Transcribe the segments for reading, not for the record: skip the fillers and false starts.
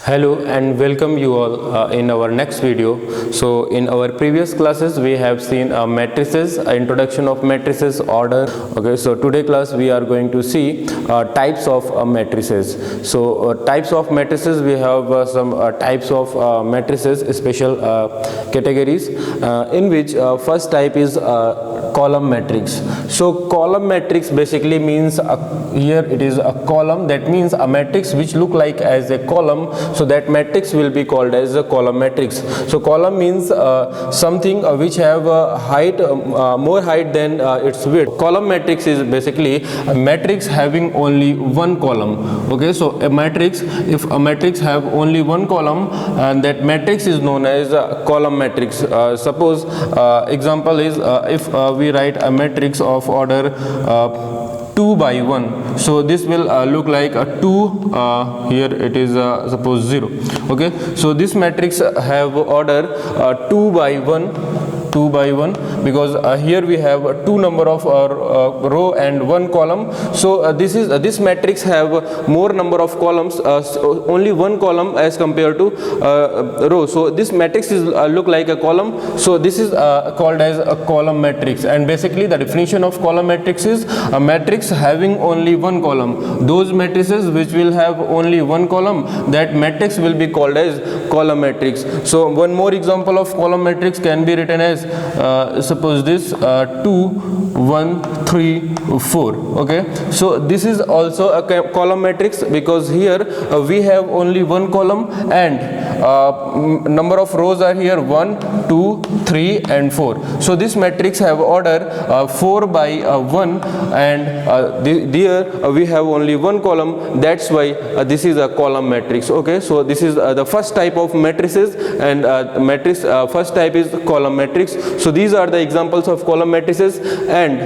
Hello and welcome you all in our next video. So in our previous classes we have seen matrices, introduction of matrices, order. Okay, so today class we are going to see types of matrices. So types of matrices, we have some types of matrices, special categories, in which first type is column matrix. So column matrix basically means here it is a column, that means a matrix which look like as a column, so that matrix will be called as a column matrix. So column means something which have height, more height than its width. Column matrix is basically a matrix having only one column. Okay, so a matrix, if a matrix have only one column, and that matrix is known as a column matrix. Suppose example is if we write a matrix of order 2 by 1, so this will look like a 2, here it is suppose 0. Okay, so this matrix have order 2 by 1, because here we have two number of row and one column. So this matrix have more number of columns, only one column as compared to row. So this matrix is look like a column, so this is called as a column matrix. And basically the definition of column matrix is a matrix having only one column. Those matrices which will have only one column, that matrix will be called as column matrix. So one more example of column matrix can be written as suppose this 2 1 3 4. Okay, so this is also a column matrix, because here we have only one column and number of rows are here 1 2 3 and 4. So this matrix have order 4 by 1, and there we have only one column, that's why this is a column matrix. Okay, so this is the first type of matrices, and matrix first type is column matrix. So these are the examples of column matrices. And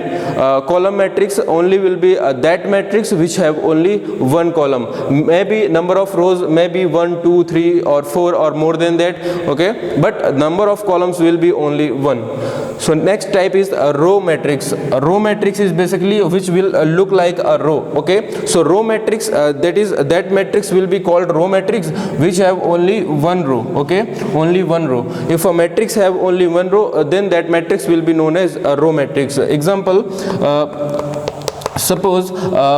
column matrix only will be that matrix which have only one column. Maybe number of rows may be 1 2 3 or 4 or more than that. Okay, but number of columns will be only one. So next type is a row matrix. A row matrix is basically which will look like a row. Okay, so row matrix, that matrix will be called row matrix which have only one row. Okay, only one row. If a matrix have only one row, then that matrix will be known as a row matrix. Example, suppose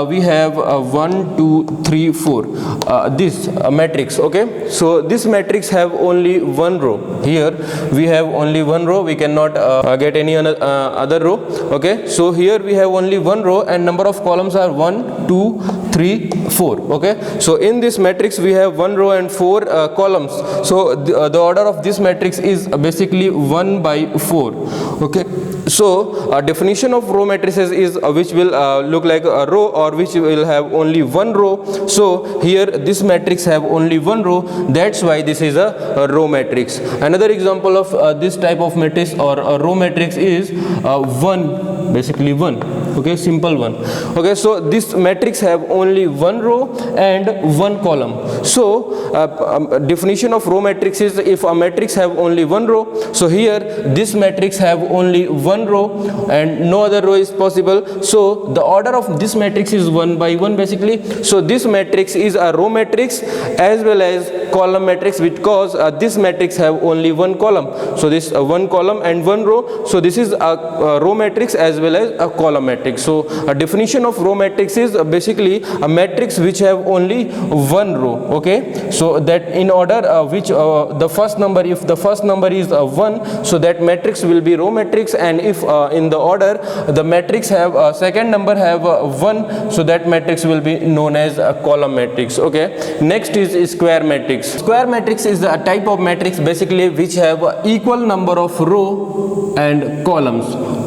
we have 1 2 3 4, this matrix. Okay, so this matrix have only one row. Here we have only one row, we cannot get any other row. Okay, so here we have only one row and number of columns are 1 2 3 4. Okay, so in this matrix we have one row and four columns. So the order of this matrix is basically 1 by 4. Okay, so definition of row matrices is which will look like a row or which will have only one row. So here this matrix have only one row, that's why this is a row matrix. Another example of this type of matrix or a row matrix is 1, basically 1. Okay, simple one. Okay, so this matrix have only one row and one column. So definition of row matrix is if a matrix have only one row, so here this matrix have only one row and no other row is possible. So the order of this matrix is 1 by 1 basically. So this matrix is a row matrix as well as column matrix, because this matrix have only one column. So this one column and one row, so this is a row matrix as well as a column matrix. So a definition of row matrix is basically a matrix which have only one row. Okay, so that in order which the first number, if the first number is 1, so that matrix will be row matrix, and if in the order the matrix have second number have 1, so that matrix will be known as a column matrix. Okay, next is square matrix. Square matrix is a type of matrix basically which have equal number of row and columns.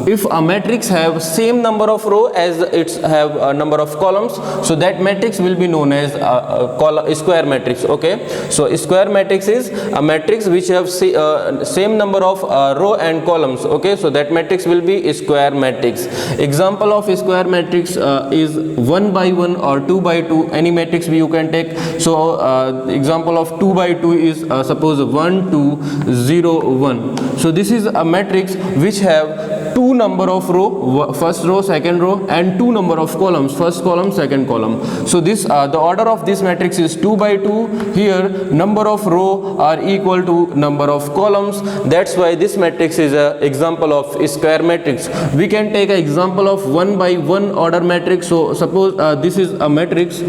If a matrix have same number of row as it have a number of columns, so that matrix will be known as a square matrix. Okay, so square matrix is a matrix which have same number of row and columns. Okay, so that matrix will be a square matrix. Example of a square matrix is 1 by 1 or 2 by 2, any matrix you can take. So example of 2 by 2 is suppose 1 2 0 1. So this is a matrix which have two number of row, first row, second row, and 2 number of columns, first column, second column. So this the order of this matrix is 2 by 2. Here number of row are equal to number of columns. That's why this matrix is an example of square matrix. We can take an example of 1 by 1 order matrix. So suppose this is a matrix,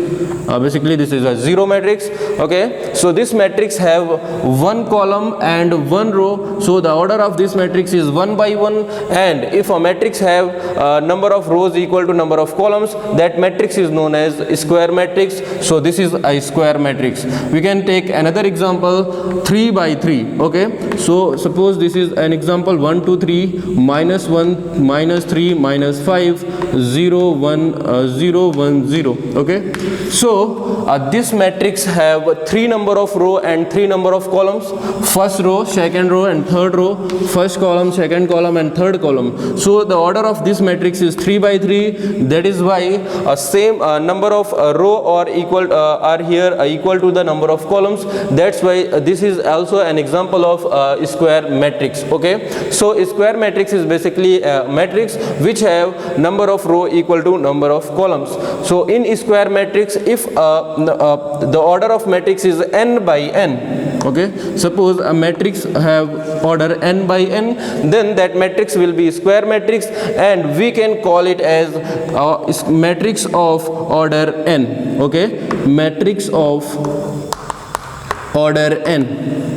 basically this is a 0 matrix. Okay, so this matrix have 1 column and 1 row. So the order of this matrix is 1 by 1. And if a matrix have number of rows equal to number of columns, that matrix is known as square matrix. So this is a square matrix. We can take another example, 3 by 3. Okay, so suppose this is an example, 1 2 3 minus 1 minus 3 minus 5 0 1 0 1 0. Okay, so this matrix have 3 number of row and 3 number of columns, first row, second row, and third row, first column, second column, and third column. So the order of this matrix is 3 by 3. That is why same number of row or equal are here equal to the number of columns. That's why this is also an example of square matrix. Okay, so square matrix is basically a matrix which have number of row equal to number of columns. So in square matrix, if the order of matrix is n by n, okay, suppose a matrix have order n by n, then that matrix will be square matrix, and we can call it as matrix of order n. Okay, matrix of order n.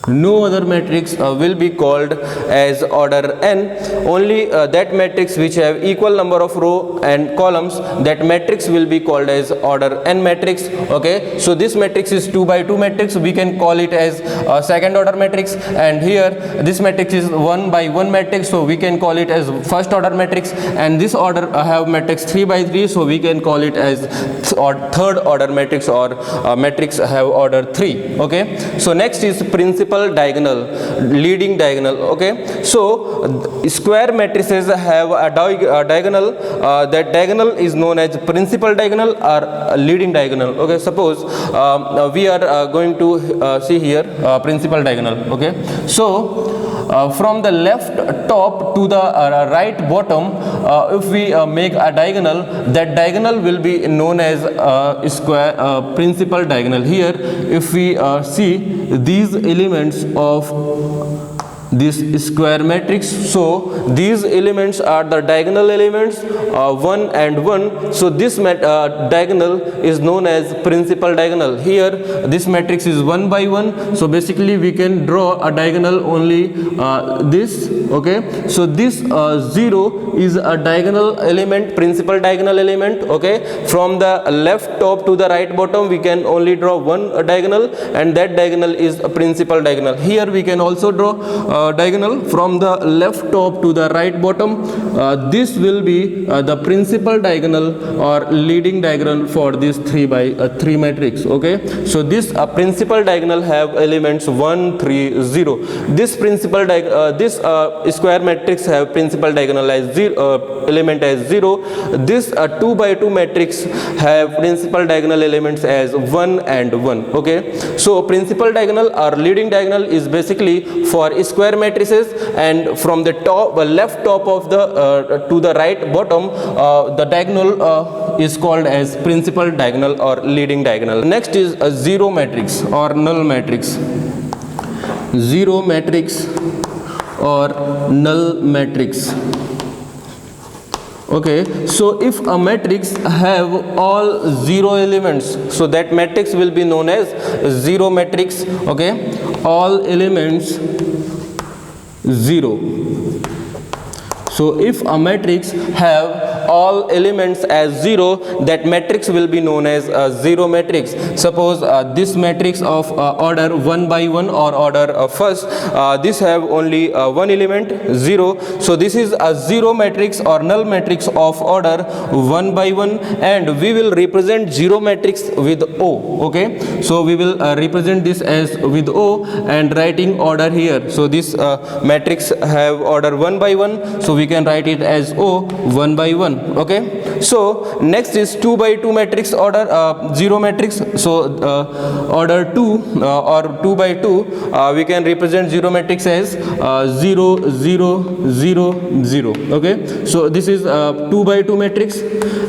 No other matrix will be called as order n. Only that matrix which have equal number of row and columns, that matrix will be called as order n matrix. Okay, so this matrix is 2 by 2 matrix. We can call it as second order matrix, and here this matrix is 1 by 1 matrix, so we can call it as first order matrix, and this order have matrix 3 by 3, so we can call it as third order matrix, or matrix have order 3. Okay, so next is principal diagonal, leading diagonal. Okay, so square matrices have a diagonal. That diagonal is known as principal diagonal or leading diagonal. Okay, suppose we are going to see here principal diagonal. Okay, so from the left top to the right bottom, if we make a diagonal, that diagonal will be known as square principal diagonal. Here if we see these elements of this square matrix, so these elements are the diagonal elements 1 and 1, so this diagonal is known as principal diagonal. Here this matrix is 1 by 1, so basically we can draw a diagonal only this. Okay, so this 0 is a diagonal element, principal diagonal element. Okay, from the left top to the right bottom we can only draw one diagonal, and that diagonal is a principal diagonal. Here we can also draw diagonal from the left top to the right bottom. This will be the principal diagonal or leading diagonal for this 3 by 3 matrix. Okay, so this principal diagonal have elements 1 3 0. This principal this square matrix have principal diagonal as 0 element as 0. This 2 by 2 matrix have principal diagonal elements as 1 and 1. Okay, so principal diagonal or leading diagonal is basically for square matrices, and from the top left top of the to the right bottom, the diagonal is called as principal diagonal or leading diagonal. Next is a zero matrix or null matrix. Zero matrix or null matrix. Okay, so if a matrix have all 0 elements, so that matrix will be known as zero matrix. Okay, all elements 0. So if a matrix have all elements as 0, that matrix will be known as a zero matrix. Suppose this matrix of order 1 by 1 or order first, this have only one element 0, so this is a zero matrix or null matrix of order 1 by 1, and we will represent zero matrix with O. Okay, so we will represent this as with O and writing order here. So this matrix have order 1 by 1, so we can write it as O 1 by 1. 1. Okay, so next is 2 by 2 matrix order, 0 matrix. So order 2 or 2 by 2, we can represent 0 matrix as 0 0 0 0. Okay, so this is 2 by 2 matrix,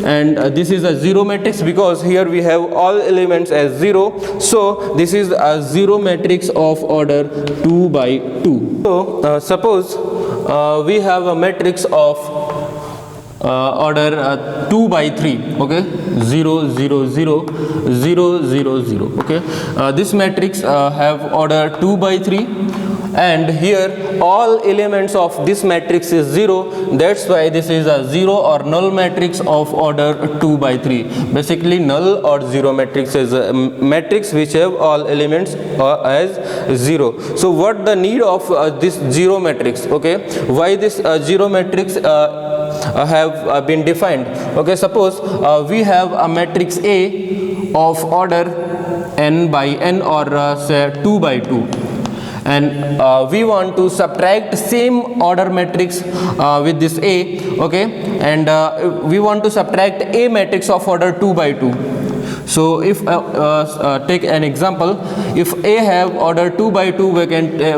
and this is a 0 matrix because here we have all elements as 0. So this is a 0 matrix of order 2 by 2. So suppose we have a matrix of order 2 by 3. Okay, 0 0 0 0 0 0. Okay, this matrix have order 2 by 3, and here all elements of this matrix is 0. That's why this is a 0 or null matrix of order 2 by 3. Basically null or 0 matrix is a matrix which have all elements as 0. So what the need of this 0 matrix? Okay, why this 0 matrix have been defined? Okay, suppose we have a matrix A of order n by n, or say 2 by 2, and we want to subtract same order matrix with this A. Okay, and we want to subtract A matrix of order 2 by 2. So if take an example, if A have order 2 by 2,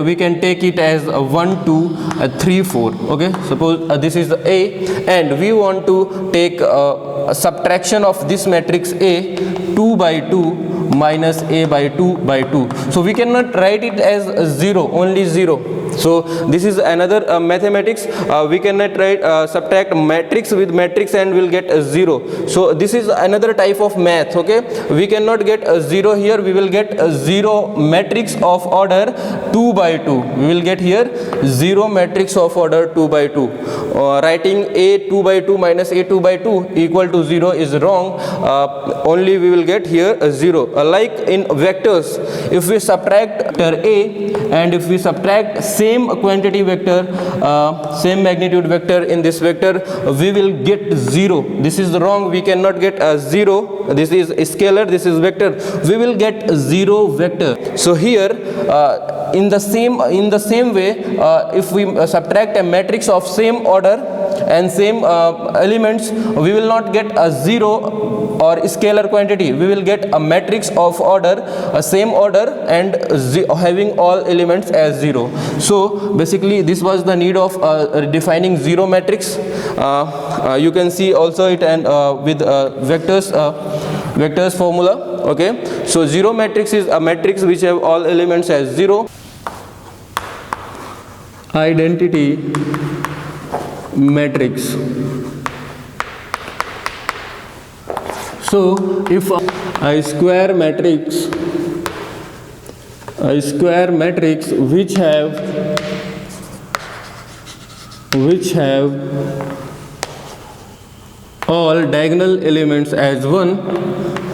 we can take it as 1 2 3 4. Okay, suppose this is A, and we want to take a subtraction of this matrix A, 2 by 2 minus A by 2 by 2. So we cannot write it as 0, only 0. So this is another mathematics. We cannot write subtract matrix with matrix and we'll get a 0. So this is another type of math. Okay, we cannot get a 0 here. We will get a 0 matrix of order 2 by 2. We will get here 0 matrix of order 2 by 2. Writing A 2 by 2 minus A 2 by 2 equal to 0 is wrong. Only we will get here a 0. Like in vectors, if we subtract vector A and if we subtract same quantity vector, same magnitude vector in this vector, we will get 0. This is wrong. We cannot get a 0. This is scalar, this is vector. We will get 0 vector. So here in the same way, if we subtract a matrix of same order and same elements, we will not get a 0 or scalar quantity. We will get a matrix of order, a same order, and having all elements as 0. So basically this was the need of defining 0 matrix. You can see also it and with vectors formula. Okay, so 0 matrix is a matrix which have all elements as 0. Identity matrix. So if a square matrix which have all diagonal elements as 1,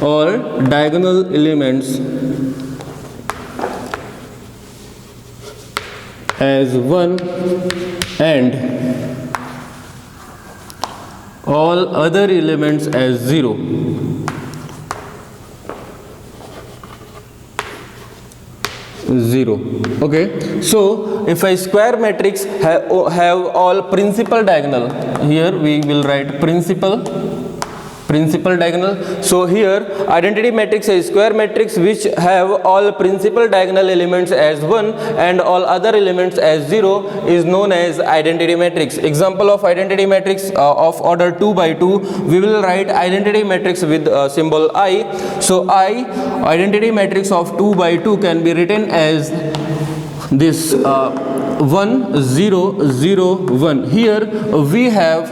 or diagonal elements as 1, and all other elements as 0. Okay, so if a square matrix have all principal diagonal, here we will write principal diagonal. So here identity matrix is square matrix which have all principal diagonal elements as 1 and all other elements as 0 is known as identity matrix. Example of identity matrix of order 2 by 2, we will write identity matrix with symbol I. So identity matrix of 2 by 2 can be written as this 1 0 0 1. Here we have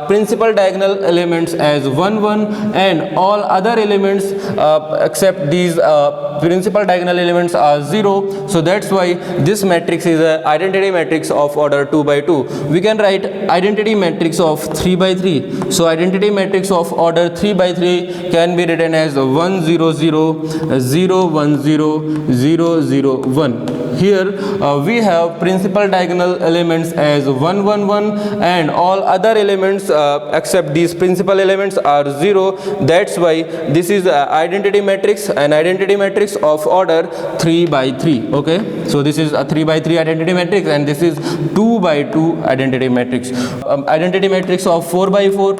principal diagonal elements as 1 1 and all other elements except these principal diagonal elements are 0. So that's why this matrix is an identity matrix of order 2 by 2. We can write identity matrix of 3 by 3. So identity matrix of order 3 by 3 can be written as 1 0 0 0 1 0 0 0 1. Here we have principal diagonal elements as 1 1 1 and all other elements except these principal elements are 0. That's why this is identity matrix, an identity matrix of order 3 by 3. Okay, so this is a 3 by 3 identity matrix and this is 2 by 2 identity matrix. Identity matrix of 4 by 4,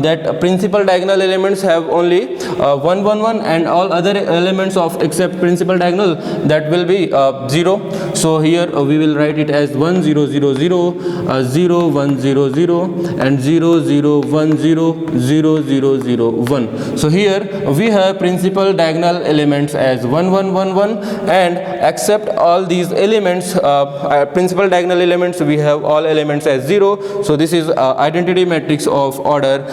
that principal diagonal elements have only 1 1 1 and all other elements of except principal diagonal, that will be 0. So here we will write it as 1 0 0 0, 0 1 0 0 and 0 0 1 0 0 0 0 1. So here we have principal diagonal elements as 1 1 1 1 and except all these elements, principal diagonal elements, we have all elements as 0. So this is identity matrix of order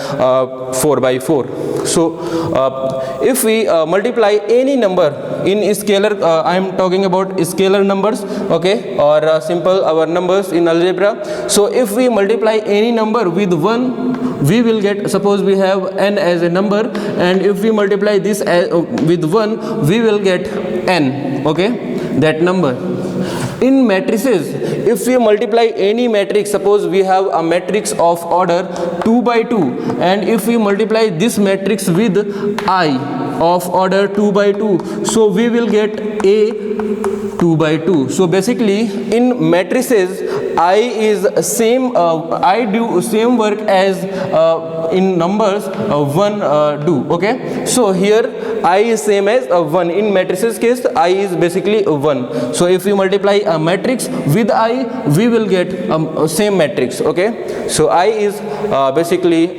4 by 4. So if we multiply any number in scalar, I am talking about scalar numbers, okay, or simple our numbers in algebra. So if we multiply any number with 1, we will get, suppose we have n as a number, and if we multiply this with 1, we will get n, okay, that number. In matrices, if we multiply any matrix, suppose we have a matrix of order 2 by 2 and if we multiply this matrix with I of order 2 by 2, so we will get A 2 by 2. So basically in matrices, I is same, I do same work as in numbers 1 do, okay. So here I is same as 1. In matrices case, I is basically 1. So if we multiply a matrix with I, we will get same matrix, okay. So I is basically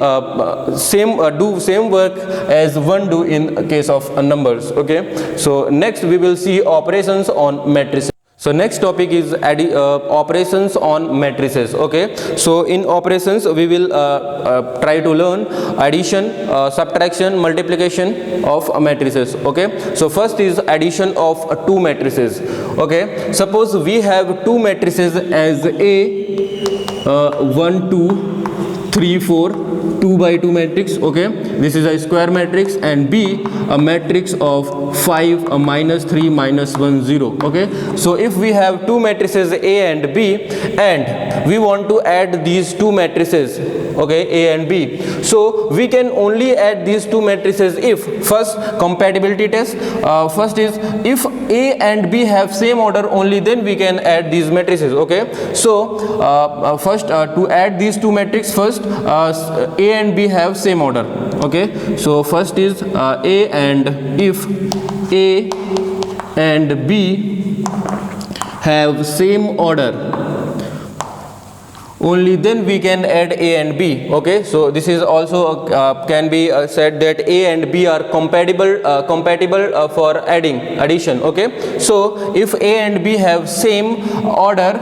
same, do same work as 1 do in case of numbers, okay. So next we will see operations on matrices. So next topic is operations on matrices, okay. So in operations we will try to learn addition, subtraction, multiplication of matrices, okay. So first is addition of two matrices, okay. Suppose we have two matrices as A 1 2 3 4, 2 by 2 matrix, okay. This is a square matrix, and B a matrix of 5 minus 3 minus 1 0, okay. So if we have two matrices A and B and we want to add these two matrices, okay, A and B, so we can only add these two matrices if first compatibility test. First is if A and B have same order, only then we can add these matrices, okay. So first to add these two matrices, first A and B have same order, okay. So first is A, and if A and B have same order, only then we can add A and B, okay. So this is also can be said that A and B are compatible for addition, okay. So if A and B have same order,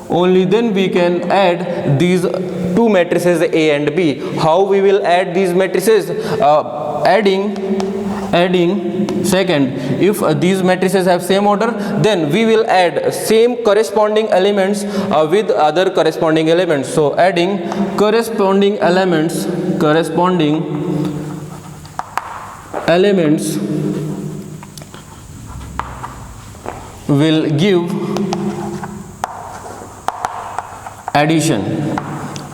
only then we can add these two matrices A and B. How we will add these matrices? Adding second, if these matrices have same order, then we will add same corresponding elements with other corresponding elements. So adding corresponding elements will give addition,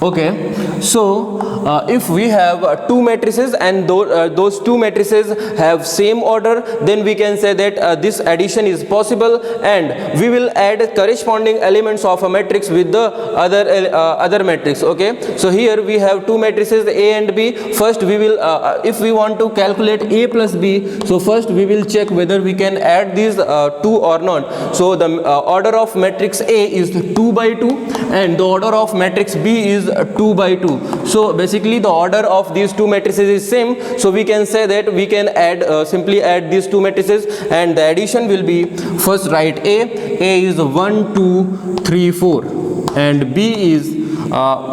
okay. So if we have two matrices and those two matrices have same order, then we can say that this addition is possible, and we will add corresponding elements of a matrix with the other matrix, okay. So here we have two matrices A and B. First we will if we want to calculate A plus B, so first we will check whether we can add these two or not. So the order of matrix A is 2 by 2 and the order of matrix B is 2 by 2. So basically the order of these two matrices is same, so we can say that we can add simply add these two matrices, and the addition will be, first write A is 1 2 3 4 and B is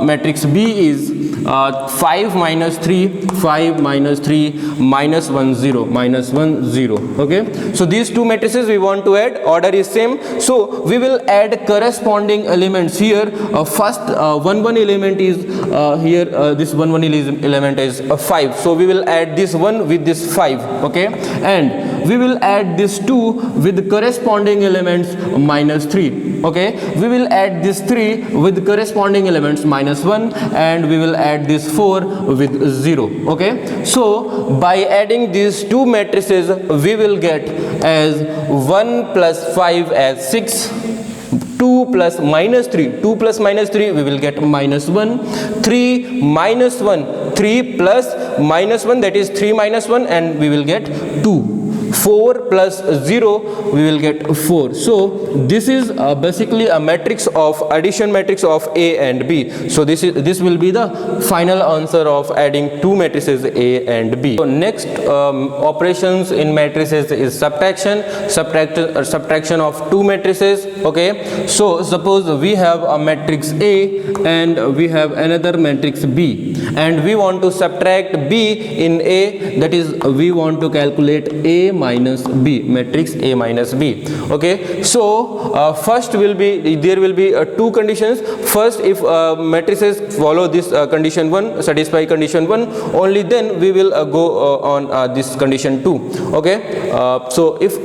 matrix B is 5 minus 3 5 minus 3 minus 1 0 minus 1 0, okay. So these two matrices we want to add, order is same, so we will add corresponding elements here. First 1 1 element is here, this 1 1 element is 5, so we will add this one with this 5, okay. And we will add this 2 with corresponding elements minus 3. Okay, we will add this 3 with corresponding elements minus 1, and we will add this 4 with 0. Okay, so by adding these two matrices we will get as 1 plus 5 as 6, 2 plus minus 3, 2 plus minus 3 we will get minus 1, 3 minus 1, 3 plus minus 1, that is 3 minus 1, and we will get 2. 4 plus 0 we will get 4. So this is basically a matrix of addition matrix of A and B. So this will be the final answer of adding two matrices A and B. So next operations in matrices is subtraction of two matrices. Okay, so suppose we have a matrix A and we have another matrix B, and we want to subtract B in A, that is we want to calculate A minus B, matrix A minus B. Okay, so first will be there will be two conditions. First, if matrices follow this condition 1, satisfy condition 1, only then we will go on this condition 2. Okay, so if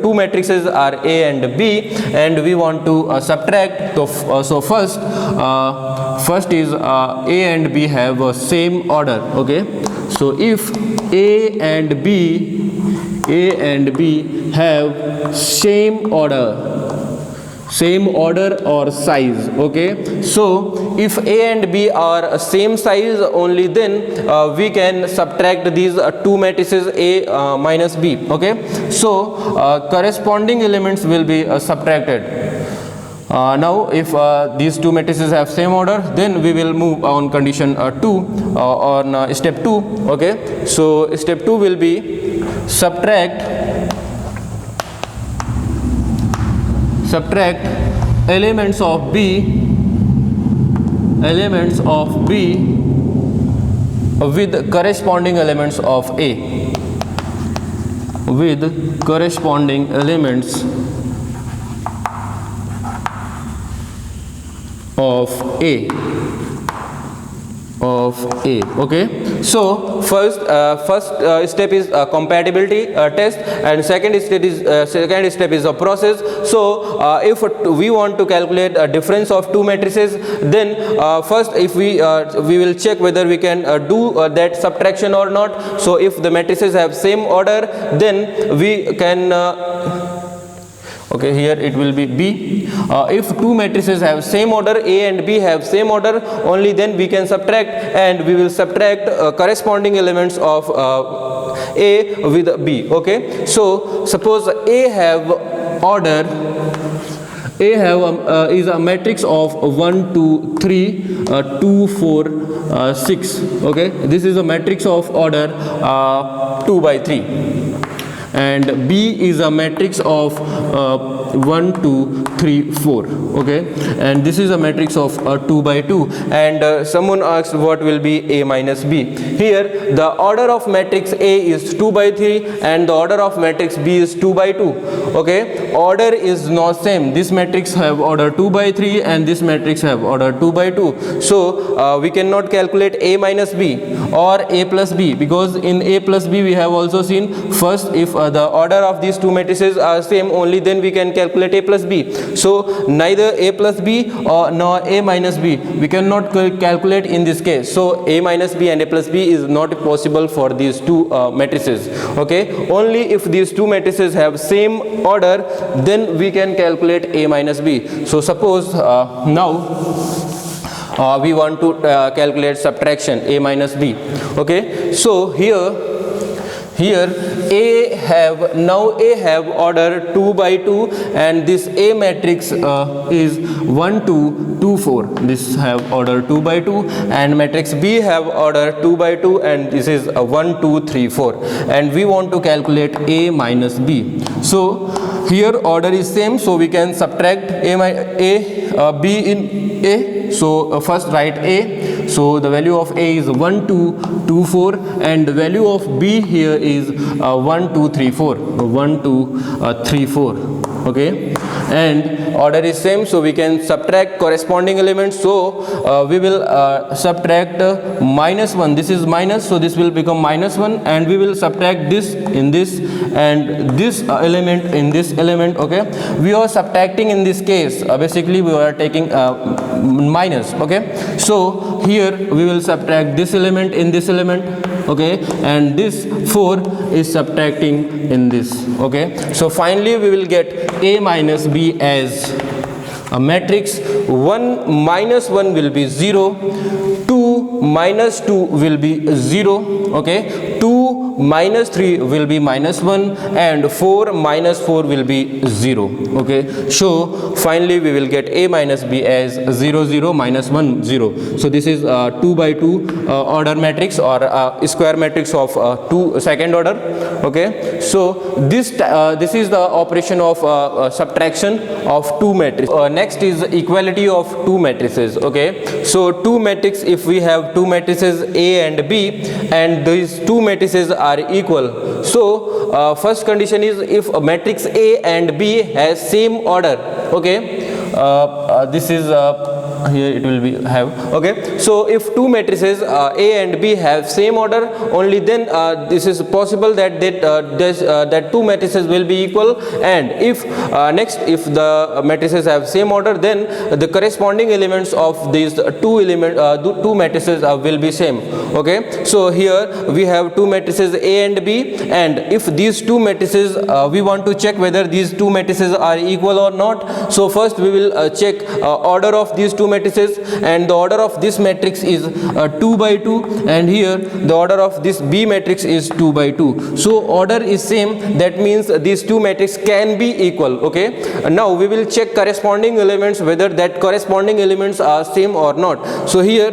two matrices are A and B and we want to subtract, so first is A and B have same order. Okay, so if A and B have same order or size. Okay, so if A and B are same size, only then we can subtract these two matrices A minus B. Okay, so corresponding elements will be subtracted. Now if these two matrices have same order, then we will move on condition 2 on step 2. Okay, so step 2 will be subtract elements of B with corresponding elements of A, with corresponding elements of A. Okay, so first step is compatibility test, and second step is a process. So if we want to calculate a difference of two matrices, then first if we will check whether we can do that subtraction or not. So if the matrices have same order, then we can okay, here it will be B. If two matrices have same order, A and B have same order, only then we can subtract, and we will subtract corresponding elements of A with B. Okay, so suppose A have order, is a matrix of 1 2 3 2 4 6. Okay, this is a matrix of order 2 by 3, and B is a matrix of 1 2 3 4. Okay, and this is a matrix of 2 by 2, and someone asked what will be A minus B. Here the order of matrix A is 2 by 3 and the order of matrix B is 2 by 2. Okay, order is not same. This matrix have order 2 by 3 and this matrix have order 2 by 2. So we cannot calculate A minus B or A plus B, because in A plus B we have also seen first if the order of these two matrices are same, only then we can calculate A plus B. So neither A plus B or nor A minus B we cannot calculate in this case. So A minus B and A plus B is not possible for these two matrices. Okay, only if these two matrices have same order, then we can calculate A minus B. So suppose now we want to calculate subtraction A minus B. Okay, so here A have order 2 by 2, and this A matrix is 1 2 2 4. This have order 2 by 2, and matrix B have order 2 by 2, and this is 1 2 3 4, and we want to calculate A minus B. So here order is same, so we can subtract B in A. So first write A. So the value of A is 1 2 2 4, and the value of B here is 1 2 3 4. 1 2 3 4. okay, and order is same, so we can subtract corresponding elements. So we will subtract -1, this is minus, so this will become -1, and we will subtract this in this and this element in this element, okay. We are subtracting in this case, basically we are taking minus, okay. So here we will subtract this element in this element, okay, and this 4 is subtracting in this, okay. So finally we will get A minus B as a matrix. 1 minus 1 will be 0, 2 minus 2 will be 0, okay, 2 minus 3 will be -1, and 4 minus 4 will be 0, okay. So finally we will get A minus B as 0 0 minus 1 0. So this is 2 by 2 order matrix, or square matrix of 2 second order, okay. So this is the operation of subtraction of two matrices. Next is equality of two matrices, okay. So two matrix, if we have two matrices A and B, and these two matrices are equal, so first condition is if a matrix A and B has same order, okay. This is here it will be have, okay. So if two matrices A and B have same order, only then this is possible that that two matrices will be equal. And if next, if the matrices have same order, then the corresponding elements of these two matrices will be same, okay. So here we have two matrices A and B, and if these two matrices we want to check whether these two matrices are equal or not. So first we will check order of these two matrices, and the order of this matrix is 2 by 2, and here the order of this B matrix is 2 by 2. So order is same, that means these two matrices can be equal, okay. Now we will check corresponding elements whether that corresponding elements are same or not. So here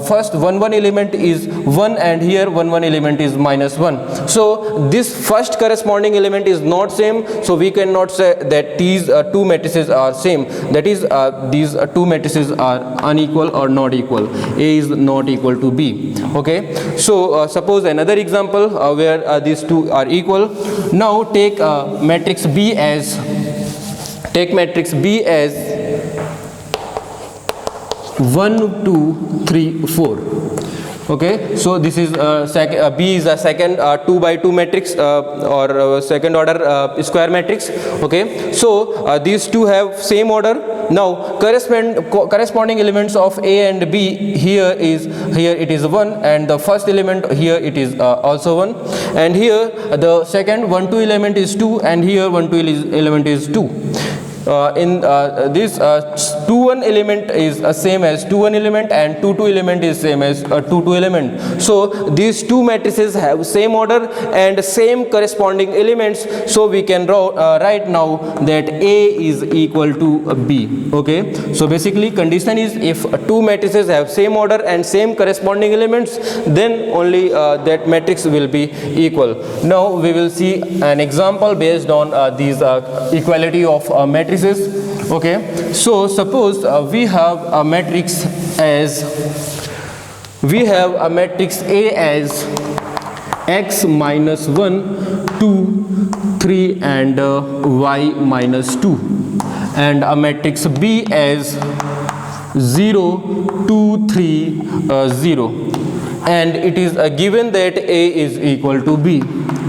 first 1 1 element is 1, and here 1 1 element is -1. So this first corresponding element is not same, so we cannot say that these two matrices are same, that is these two matrices are unequal or not equal. A is not equal to B, okay. So suppose another example where these two are equal. Now take matrix B as 1 2 3 4, okay. So this is B is a second 2 by 2 matrix or second order square matrix, okay. So these two have same order. Now corresponding elements of A and B, here it is 1, and the first element here it is also 1, and here the second 1 2 element is 2, and here 1 2 element is 2. In this 2 1 element is same as 2 1 element, and 2 2 element is same as 2 2 element. So these two matrices have same order and same corresponding elements, so we can write now that A is equal to B, okay. So basically condition is if two matrices have same order and same corresponding elements, then only that matrix will be equal. Now we will see an example based on these equality of matrices, okay. So suppose we have a matrix A as x minus 1 2 3 and y minus 2, and a matrix B as 0 2 3 0, and it is given that A is equal to B.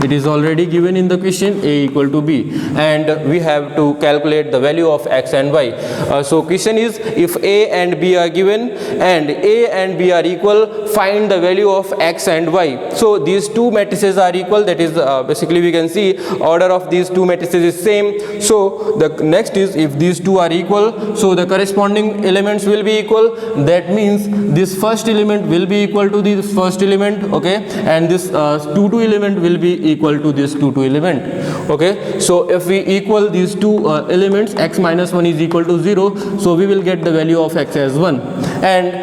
It is already given in the question, A equal to B, and we have to calculate the value of x and y. So question is, if A and B are given and A and B are equal, find the value of x and y. So these two matrices are equal, that is basically we can see order of these two matrices is same. So the next is, if these two are equal, so the corresponding elements will be equal, that means this first element will be equal to this first element, okay, and this 2 2 element will be equal to this 2 2 element, okay. So if we equal these two elements, x minus 1 is equal to 0, so we will get the value of x as 1, and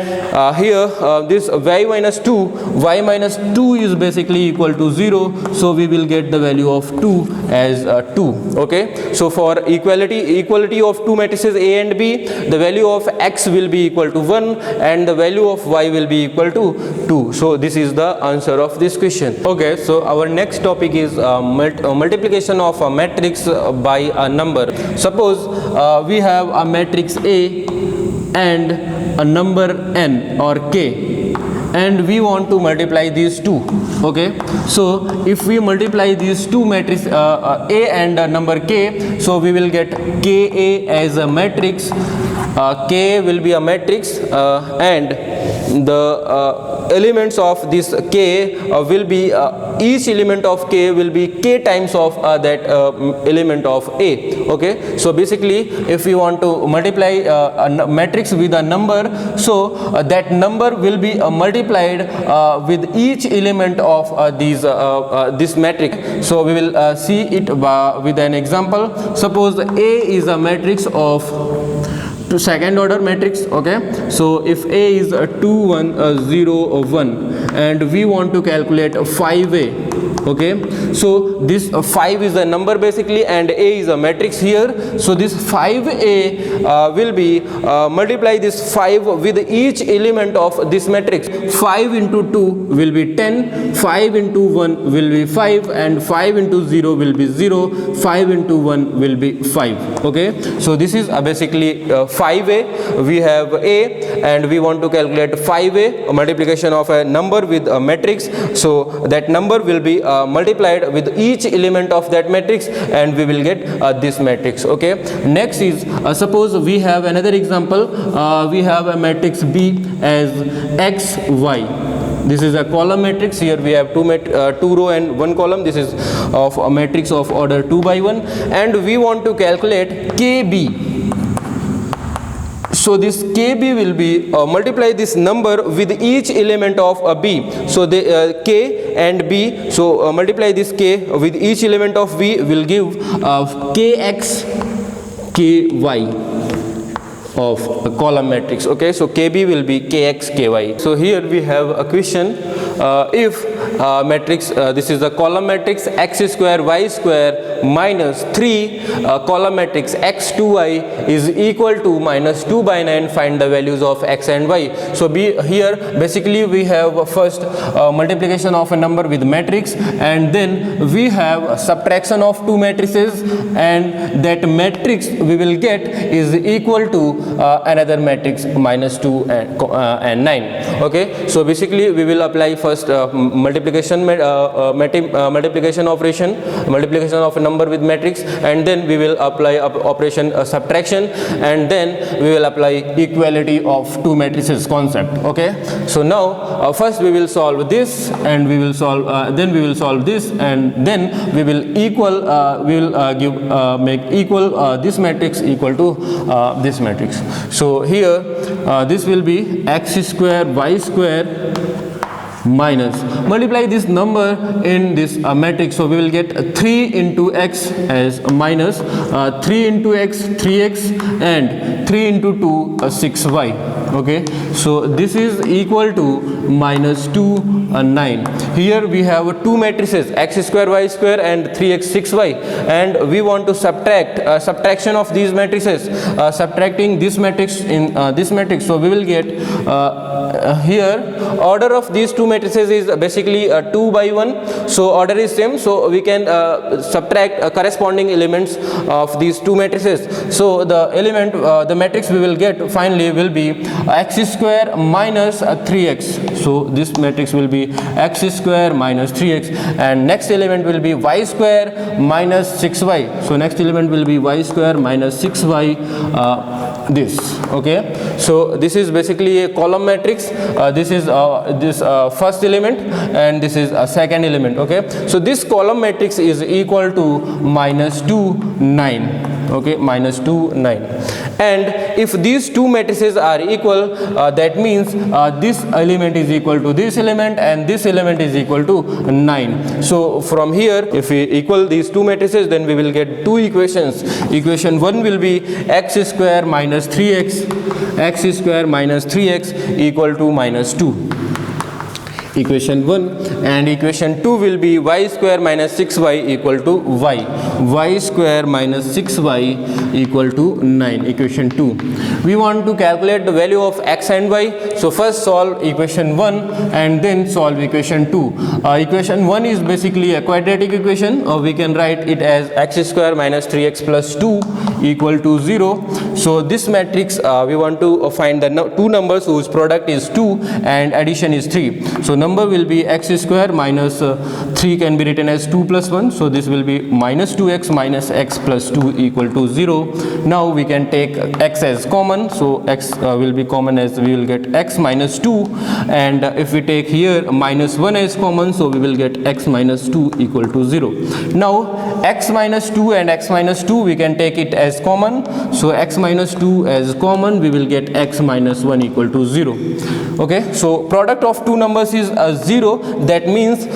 here this y minus 2 is basically equal to 0, so we will get the value of 2 as 2, okay. So for equality of two matrices A and B, the value of x will be equal to 1 and the value of y will be equal to 2. So this is the answer of this question. Okay, so our next topic is multiplication of a matrix by a number. Suppose we have a matrix A and a number n or k, and we want to multiply these two. Okay, so if we multiply these two matrices A and number k, so we will get Ka as a matrix. K will be a matrix and the elements of this k will be each element of k will be k times of that element of A. Okay, so basically if we want to multiply a matrix with a number, so that number will be multiplied with each element of this matrix. So we will see it with an example. Suppose A is a matrix of to second order matrix. Okay, so if A is 2 1 0 1 and we want to calculate 5A. Okay, so this 5 is a number basically and A is a matrix here. So this 5A will be multiply this 5 with each element of this matrix. 5 into 2 will be 10, 5 into 1 will be 5, and 5 into 0 will be 0, 5 into 1 will be 5. Okay, so this is basically 5A. We have A and we want to calculate 5A, multiplication of a number with a matrix. So that number will be multiplied with each element of that matrix and we will get this matrix. Okay, next is suppose we have another example. We have a matrix B as x y. This is a column matrix. Here we have two row and one column. This is of a matrix of order 2 by 1 and we want to calculate KB. So this KB will be multiply this number with each element of B. So the K and B, so multiply this K with each element of B will give KX KY of a column matrix. Okay, so KB will be KX KY. So here we have a question. If matrix, this is a column matrix x square y square minus 3 column matrix x2y is equal to minus 2 by 9, find the values of x and y. So here basically we have first multiplication of a number with matrix and then we have subtraction of two matrices and that matrix we will get is equal to another matrix minus 2 and 9. Okay, so basically we will apply first multiplication operation, multiplication of a number with matrix, and then we will apply operation subtraction, and then we will apply equality of two matrices concept. Okay, so now first we will solve this and we will solve then we will solve this and then we will equal make equal this matrix equal to this matrix. So here this will be x square y square minus multiply this number in this matrix. So we will get 3 into x as minus 3 into x 3x and 3 into 2 6y. Okay, so this is equal to minus 2 9. Here we have two matrices x square y square and 3x 6y and we want to subtract subtraction of these matrices, subtracting this matrix in this matrix. So we will get here order of these two matrices is basically 2 by 1, so order is same, so we can subtract corresponding elements of these two matrices. So the element the matrix we will get finally will be x square minus 3x. So this matrix will be x square minus 3x and next element will be y square minus 6y. So next element will be y square minus 6y this. Okay, so this is basically a column matrix. This is this first element and this is a second element. Okay, so this column matrix is equal to minus 2 9. Okay, minus 2 9, and if these two matrices are equal, that means this element is equal to this element and this element is equal to 9. So from here if we equal these two matrices, then we will get two equations. Equation 1 will be x square minus 3x, x square minus 3x equal to minus 2. Equation 1, and equation 2 will be y square minus 6y equal to y square minus 6y equal to 9. Equation 2. We want to calculate the value of x and y. So first solve equation 1 and then solve equation 2. Equation 1 is basically a quadratic equation, or we can write it as x square minus 3x plus 2 equal to 0. So this matrix we want to find the two numbers whose product is 2 and addition is 3. So number will be x square minus 3 can be written as 2 plus 1. So this will be minus 2x minus x plus 2 equal to 0. Now we can take x as common. So x will be common as we will get x minus 2, and if we take here minus 1 as common, so we will get x minus 2 equal to 0. Now x minus 2 and x minus 2 we can take it as common. So x minus 2 as common, we will get x minus 1 equal to 0. Okay, so product of two numbers is 0. That means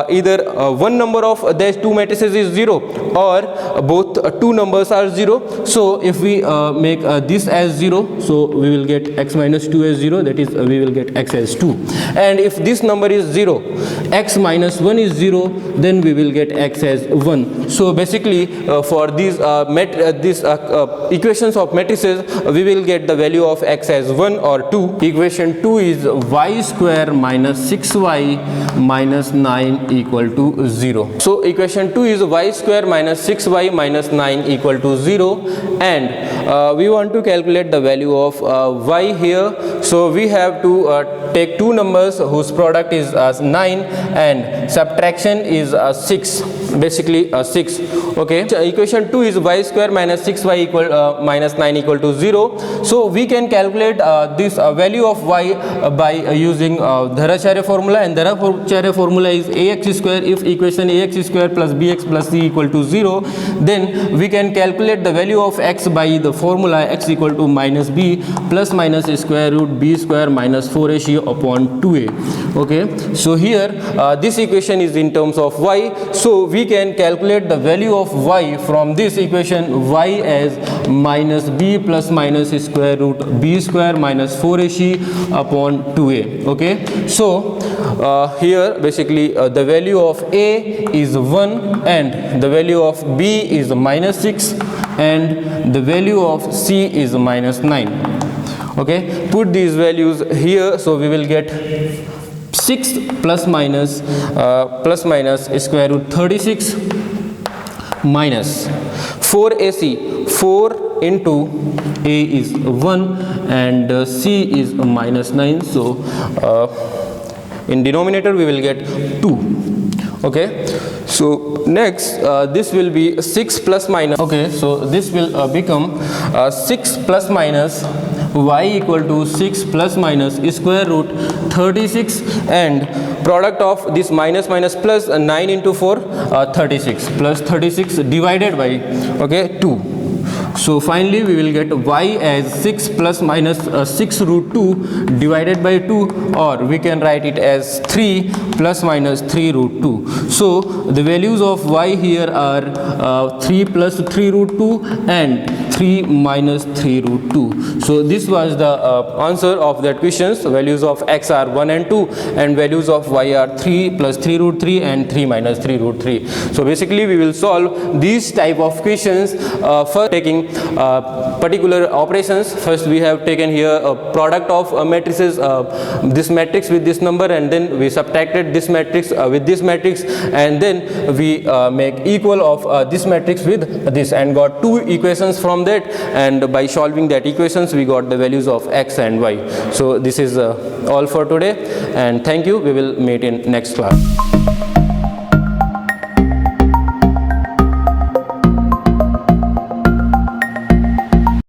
either one number of these two matrices is 0 or both two numbers are 0. So if we make this as 0, so we will get x minus 2 as 0, that is we will get x as 2. And if this number is 0, x minus 1 is 0, then we will get x as 1. So basically for these equations of matrices, we will get the value of x as 1 or 2. Equation 2 is y square minus 6y minus 9 equal to 0. So equation 2 is y square minus 6y minus 9 equal to 0, and we want to calculate the value of y here. So we have to take two numbers whose product is 9 and subtraction is 6, basically 6. Okay, so equation 2 is y square minus 6y equal minus 9 equal to 0. So we can calculate this value of y by using Dharacharya formula, and Dharacharya formula is ax square. If equation ax square plus bx plus c equal to 0, then we can calculate the value of x by the formula x equal to minus b plus minus square root b square minus 4ac upon 2a. Okay, so here this equation is in terms of y, so we can calculate the value of y from this equation y as minus b plus minus square root b square minus 4ac upon 2a. Okay, so here basically the value of a is 1 and the value of b is minus 6 and the value of c is minus 9. Okay, put these values here, so we will get 6 plus minus square root 36 minus 4ac. 4 into a is 1 and c is minus 9, so in denominator we will get 2. Okay, so next this will be 6 plus minus. Okay, so this will become 6 plus minus y equal to 6 plus minus square root 36, and product of this minus minus plus 9 into 4 36 plus 36 divided by 2. So finally we will get y as 6 plus minus 6 root 2 divided by 2, or we can write it as 3 plus minus 3 root 2. So the values of y here are 3 plus 3 root 2 and 3 minus 3 root 2. So this was the answer of that questions. Values of x are 1 and 2 and values of y are 3 plus 3 root 3 and 3 minus 3 root 3. So basically we will solve these type of questions for taking particular operations. First we have taken here a product of matrices, this matrix with this number, and then we subtracted this matrix with this matrix, and then we make equal of this matrix with this and got two equations from that, and by solving that equations we got the values of x and y. So this is all for today, and thank you. We will meet in next class.